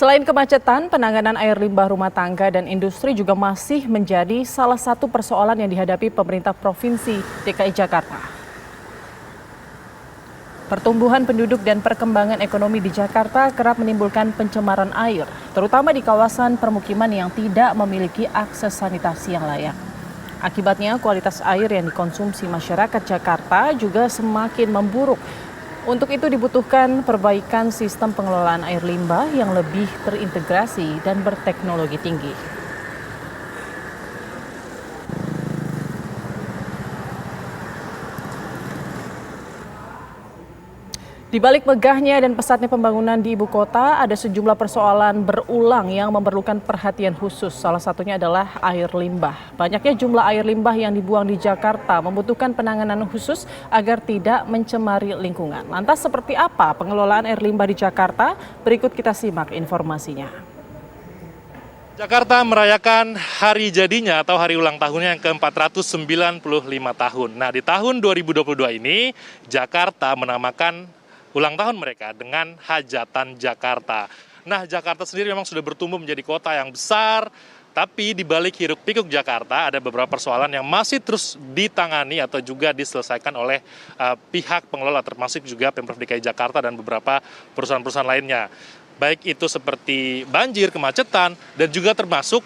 Selain kemacetan, penanganan air limbah rumah tangga dan industri juga masih menjadi salah satu persoalan yang dihadapi pemerintah Provinsi DKI Jakarta. Pertumbuhan penduduk dan perkembangan ekonomi di Jakarta kerap menimbulkan pencemaran air, terutama di kawasan permukiman yang tidak memiliki akses sanitasi yang layak. Akibatnya, kualitas air yang dikonsumsi masyarakat Jakarta juga semakin memburuk. Untuk itu dibutuhkan perbaikan sistem pengelolaan air limbah yang lebih terintegrasi dan berteknologi tinggi. Di balik megahnya dan pesatnya pembangunan di ibu kota, ada sejumlah persoalan berulang yang memerlukan perhatian khusus. Salah satunya adalah air limbah. Banyaknya jumlah air limbah yang dibuang di Jakarta membutuhkan penanganan khusus agar tidak mencemari lingkungan. Lantas seperti apa pengelolaan air limbah di Jakarta? Berikut kita simak informasinya. Jakarta merayakan hari jadinya atau hari ulang tahunnya yang ke-495 tahun. Nah, di tahun 2022 ini, Jakarta menamakan ulang tahun mereka dengan Hajatan Jakarta. Nah, Jakarta sendiri memang sudah bertumbuh menjadi kota yang besar, tapi di balik hiruk-pikuk Jakarta ada beberapa persoalan yang masih terus ditangani atau juga diselesaikan oleh pihak pengelola, termasuk juga Pemprov DKI Jakarta dan beberapa perusahaan-perusahaan lainnya. Baik itu seperti banjir, kemacetan, dan juga termasuk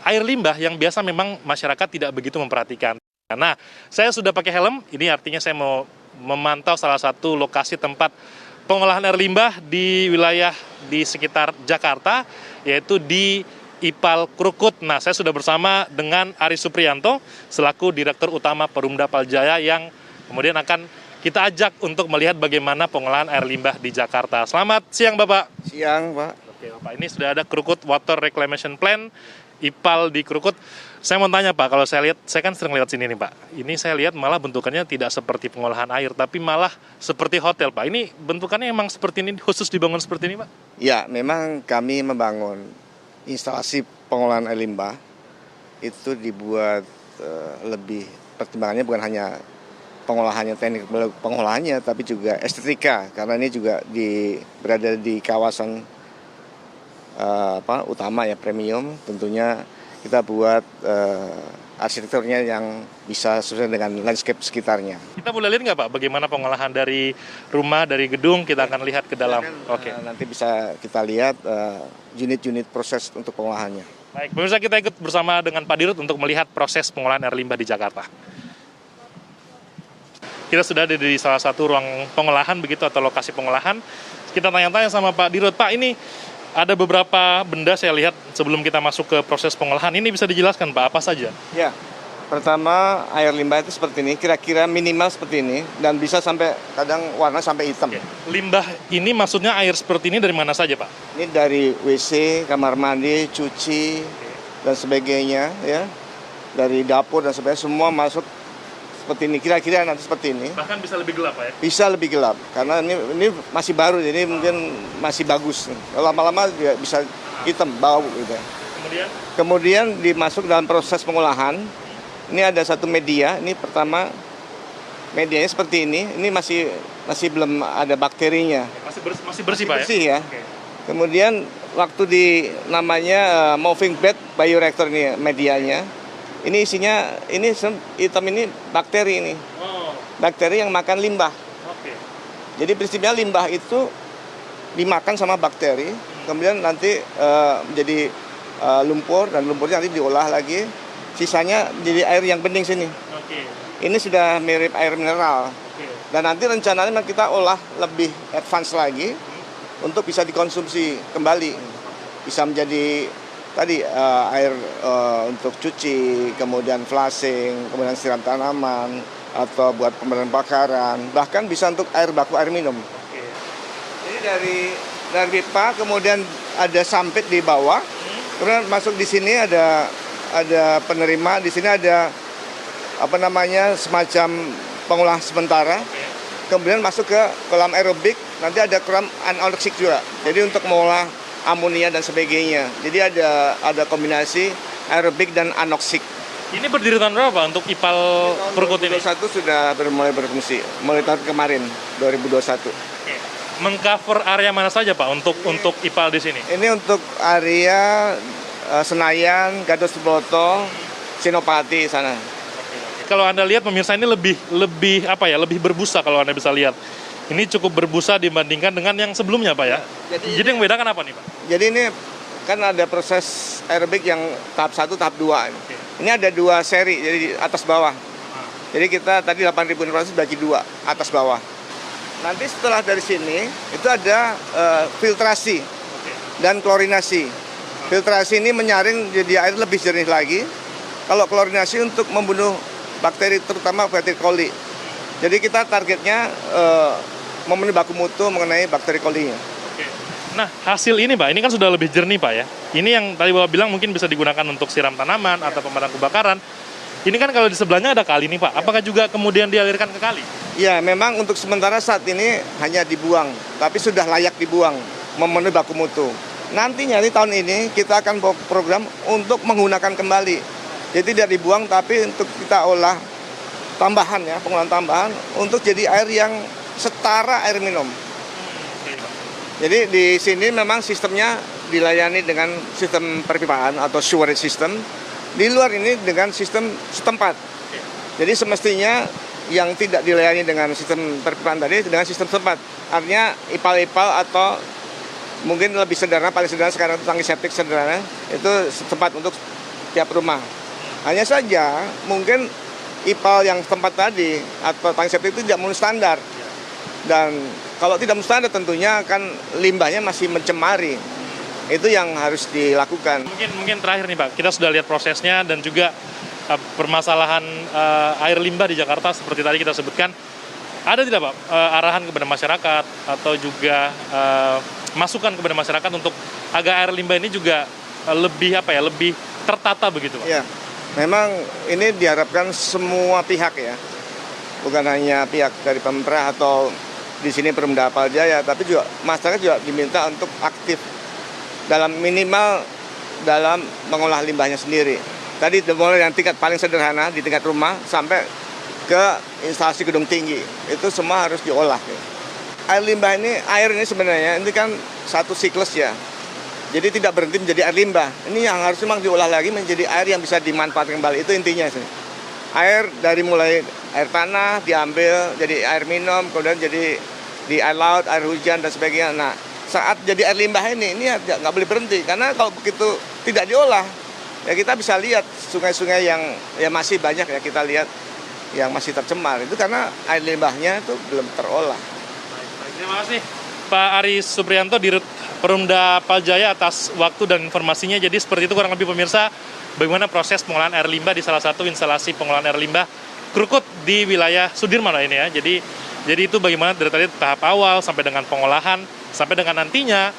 air limbah yang biasa memang masyarakat tidak begitu memperhatikan. Nah, saya sudah pakai helm, ini artinya saya mau memantau salah satu lokasi tempat pengolahan air limbah di wilayah di sekitar Jakarta, yaitu di IPAL Krukut. Nah, saya sudah bersama dengan Ari Supriyanto, selaku Direktur Utama Perumda Paljaya, yang kemudian akan kita ajak untuk melihat bagaimana pengolahan air limbah di Jakarta. Selamat siang, Bapak. Siang, Pak. Oke, Bapak, ini sudah ada Krukut Water Reclamation Plan, IPAL di Krukut. Saya mau tanya, Pak, kalau saya lihat, saya kan sering lewat sini nih, Pak. Ini saya lihat malah bentukannya tidak seperti pengolahan air, tapi malah seperti hotel, Pak. Ini bentukannya emang seperti ini, khusus dibangun seperti ini, Pak? Ya, memang kami membangun instalasi pengolahan air limbah itu dibuat lebih pertimbangannya bukan hanya pengolahannya, teknik pengolahannya, tapi juga estetika, karena ini juga berada di kawasan utama ya, premium. Tentunya kita buat arsitekturnya yang bisa sesuai dengan landscape sekitarnya. Kita boleh lihat nggak, Pak, bagaimana pengolahan dari rumah, dari gedung? Kita akan lihat ke dalam. Oke. Nanti bisa kita lihat unit-unit proses untuk pengolahannya. Baik, pemirsa, kita ikut bersama dengan Pak Dirut untuk melihat proses pengolahan air limbah di Jakarta. Kita sudah ada di salah satu ruang pengolahan begitu, atau lokasi pengolahan. Kita tanya-tanya sama Pak Dirut, Pak, ini ada beberapa benda saya lihat sebelum kita masuk ke proses pengolahan. Ini bisa dijelaskan, Pak, apa saja? Ya, pertama air limbah itu seperti ini, kira-kira minimal seperti ini, dan bisa sampai kadang warna sampai hitam. Oke. Limbah ini maksudnya air seperti ini dari mana saja, Pak? Ini dari WC, kamar mandi, cuci, dan sebagainya, ya, dari dapur dan sebagainya, semua masuk seperti ini, kira-kira nanti seperti ini. Bahkan bisa lebih gelap, Pak, ya? Bisa lebih gelap, karena ini masih baru, jadi mungkin masih bagus. Lama-lama juga bisa hitam, bau gitu. Kemudian dimasuk dalam proses pengolahan. Ini ada satu media, ini pertama medianya seperti ini masih belum ada bakterinya. Masih bersih, Pak, bersih, ya. Oke. Kemudian waktu namanya moving bed bioreactor ini medianya. Ini isinya, ini hitam ini bakteri ini. Oh. Bakteri yang makan limbah. Oke. Jadi prinsipnya limbah itu dimakan sama bakteri, kemudian nanti menjadi lumpur, dan lumpurnya nanti diolah lagi. Sisanya jadi air yang bening sini. Oke. Ini sudah mirip air mineral. Oke. Dan nanti rencananya kita olah lebih advance lagi untuk bisa dikonsumsi kembali. Bisa menjadi tadi air untuk cuci, kemudian flushing, kemudian siram tanaman, atau buat pemadam kebakaran, bahkan bisa untuk air baku, air minum. Oke. Ini dari pipa, kemudian ada sampit di bawah, kemudian masuk di sini ada penerima, di sini ada semacam pengolah sementara. Kemudian masuk ke kolam aerobik, nanti ada kolam anaerobik juga. Jadi untuk mengolah amonia dan sebagainya. Jadi ada kombinasi aerobik dan anoksik. Ini berdiri tahun berapa untuk IPAL Krukut ini? 2021 sudah mulai berfungsi, mulai tahun kemarin, 2021. Oke. mengcover area mana saja Pak untuk IPAL di sini? Ini untuk area Senayan, Gatot Subroto, Senopati sana. Kalau Anda lihat pemirsa ini lebih berbusa kalau Anda bisa lihat. Ini cukup berbusa dibandingkan dengan yang sebelumnya Pak ya. Jadi yang membedakan apa nih Pak? Jadi ini kan ada proses aerobik yang tahap 1, tahap 2. Oke. Ini ada 2 seri, jadi atas bawah. Jadi kita tadi 8.600 bagi 2, atas bawah. Nanti setelah dari sini, itu ada filtrasi dan klorinasi. Filtrasi ini menyaring jadi air lebih jernih lagi. Kalau klorinasi untuk membunuh bakteri, terutama bakteri coli. Jadi kita targetnya memenuhi baku mutu mengenai bakteri coli-nya. Nah, hasil ini Pak, ini kan sudah lebih jernih Pak ya. Ini yang tadi Bapak bilang mungkin bisa digunakan untuk siram tanaman atau pemadam kebakaran. Ini kan kalau di sebelahnya ada kali nih Pak, apakah juga kemudian dialirkan ke kali? Ya, memang untuk sementara saat ini hanya dibuang, tapi sudah layak dibuang, memenuhi baku mutu. Nantinya di tahun ini kita akan program untuk menggunakan kembali. Jadi tidak dibuang, tapi untuk kita olah tambahan ya, pengolahan tambahan untuk jadi air yang setara air minum. Jadi di sini memang sistemnya dilayani dengan sistem perpipaan atau sewerage system. Di luar ini dengan sistem setempat. Jadi semestinya yang tidak dilayani dengan sistem perpipaan tadi dengan sistem setempat. Artinya IPAL-IPAL atau mungkin lebih sederhana, paling sederhana sekarang itu tangki septik sederhana, itu setempat untuk tiap rumah. Hanya saja mungkin IPAL yang setempat tadi atau tangki septik itu tidak memenuhi standar. Dan kalau tidak memenuhi standar tentunya kan limbahnya masih mencemari. Itu yang harus dilakukan. Mungkin terakhir nih Pak, kita sudah lihat prosesnya dan juga permasalahan air limbah di Jakarta seperti tadi kita sebutkan. Ada tidak Pak arahan kepada masyarakat atau juga masukan kepada masyarakat untuk agar air limbah ini juga lebih tertata begitu Pak? Ya, memang ini diharapkan semua pihak ya, bukan hanya pihak dari Pemprov atau di sini Perumda Apal Jaya, tapi juga masyarakat juga diminta untuk aktif dalam minimal dalam mengolah limbahnya sendiri. Tadi mulai yang tingkat paling sederhana di tingkat rumah sampai ke instalasi gedung tinggi, itu semua harus diolah. Air limbah ini, air ini sebenarnya ini kan satu siklus ya. Jadi tidak berhenti menjadi air limbah. Ini yang harus memang diolah lagi menjadi air yang bisa dimanfaatkan kembali. Itu intinya sih. Air dari mulai air tanah diambil jadi air minum, kemudian jadi di air laut, air hujan dan sebagainya. Nah, saat jadi air limbah ini nggak boleh berhenti karena kalau begitu tidak diolah ya kita bisa lihat sungai-sungai yang ya masih banyak ya kita lihat yang masih tercemar itu karena air limbahnya itu belum terolah. Terima kasih Pak Aris Suprianto Dirut Perumda Apal Jaya atas waktu dan informasinya. Jadi seperti itu kurang lebih pemirsa bagaimana proses pengolahan air limbah di salah satu instalasi pengolahan air limbah Krukut di wilayah Sudirman ini ya. Jadi itu bagaimana dari tadi tahap awal sampai dengan pengolahan sampai dengan nantinya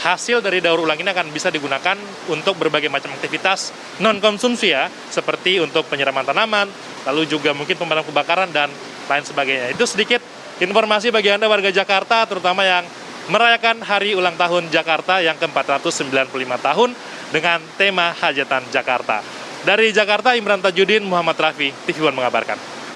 hasil dari daur ulang ini akan bisa digunakan untuk berbagai macam aktivitas non-konsumsi ya, seperti untuk penyiraman tanaman, lalu juga mungkin pemadam kebakaran dan lain sebagainya. Itu sedikit informasi bagi Anda warga Jakarta, terutama yang merayakan Hari Ulang Tahun Jakarta yang ke-495 tahun dengan tema Hajatan Jakarta. Dari Jakarta, Imran Tajudin, Muhammad Rafi, TV One mengabarkan.